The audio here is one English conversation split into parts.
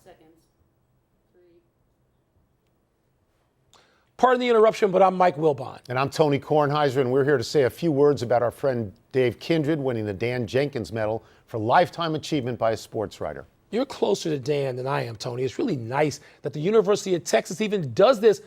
seconds. 3. Pardon the interruption, but I'm Mike Wilbon. And I'm Tony Kornheiser, and we're here to say a few words about our friend Dave Kindred winning the Dan Jenkins Medal for Lifetime Achievement by a Sportswriter. You're closer to Dan than I am, Tony. It's really nice that the University of Texas even does this.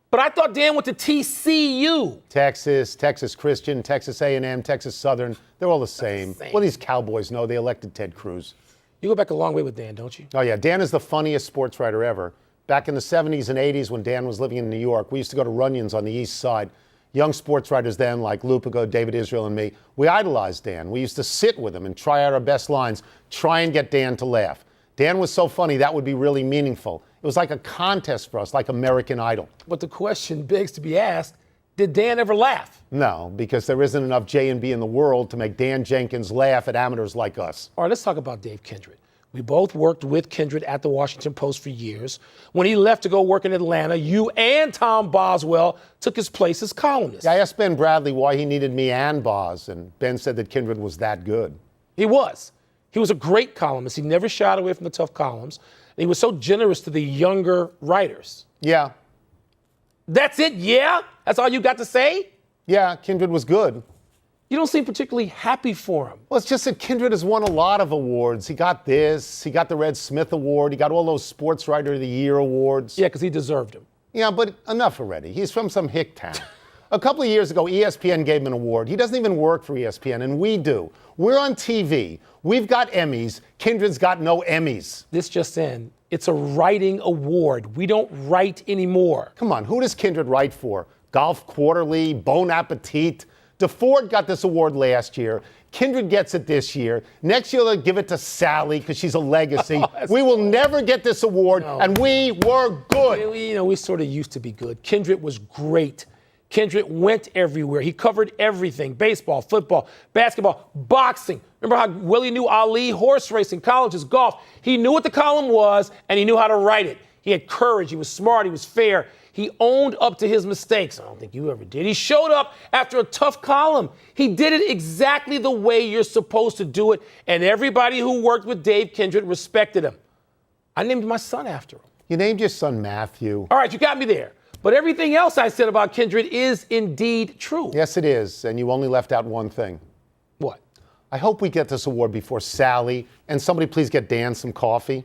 But I thought Dan went to TCU. Texas Christian, Texas A&M, Texas Southern, they're all the same. What do these Cowboys know? They elected Ted Cruz. You go back a long way with Dan, don't you? Oh, yeah. Dan is the funniest sportswriter ever. Back in the 70s and 80s when Dan was living in New York, we used to go to Runyon's on the East Side. Young sportswriters then, like Lupico, David Israel, and me, we idolized Dan. We used to sit with him and try out our best lines, try and get Dan to laugh. Dan was so funny, that would be really meaningful. It was like a contest for us, like American Idol. But the question begs to be asked, did Dan ever laugh? No, because there isn't enough J&B in the world to make Dan Jenkins laugh at amateurs like us. All right, let's talk about Dave Kindred. We both worked with Kindred at the Washington Post for years. When he left to go work in Atlanta, you and Tom Boswell took his place as columnist. Yeah, I asked Ben Bradley why he needed me and Boz, and Ben said that Kindred was that good. He was. He was a great columnist. He never shied away from the tough columns. And he was so generous to the younger writers. Yeah. That's it? Yeah? That's all you got to say? Yeah, Kindred was good. You don't seem particularly happy for him. Well, it's just that Kindred has won a lot of awards. He got this, he got the Red Smith Award, he got all those Sports Writer of the Year awards. Yeah, because he deserved them. Yeah, but enough already. He's from some hick town. A couple of years ago, ESPN gave him an award. He doesn't even work for ESPN, and we do. We're on TV. We've got Emmys. Kindred's got no Emmys. This just in. It's a writing award. We don't write anymore. Come on, who does Kindred write for? Golf Quarterly, Bon Appetit? DeFord got this award last year. Kindred gets it this year. Next year, they'll give it to Sally because she's a legacy. We will never get this award, and we were good. We sort of used to be good. Kindred was great. Kindred went everywhere. He covered everything: baseball, football, basketball, boxing. Remember how well he knew Ali, horse racing, colleges, golf. He knew what the column was, and he knew how to write it. He had courage. He was smart. He was fair. He owned up to his mistakes. I don't think you ever did. He showed up after a tough column. He did it exactly the way you're supposed to do it, and everybody who worked with Dave Kindred respected him. I named my son after him. You named your son Matthew. All right, you got me there. But everything else I said about Kindred is indeed true. Yes, it is, and you only left out one thing. What? I hope we get this award before Sally, and somebody please get Dan some coffee.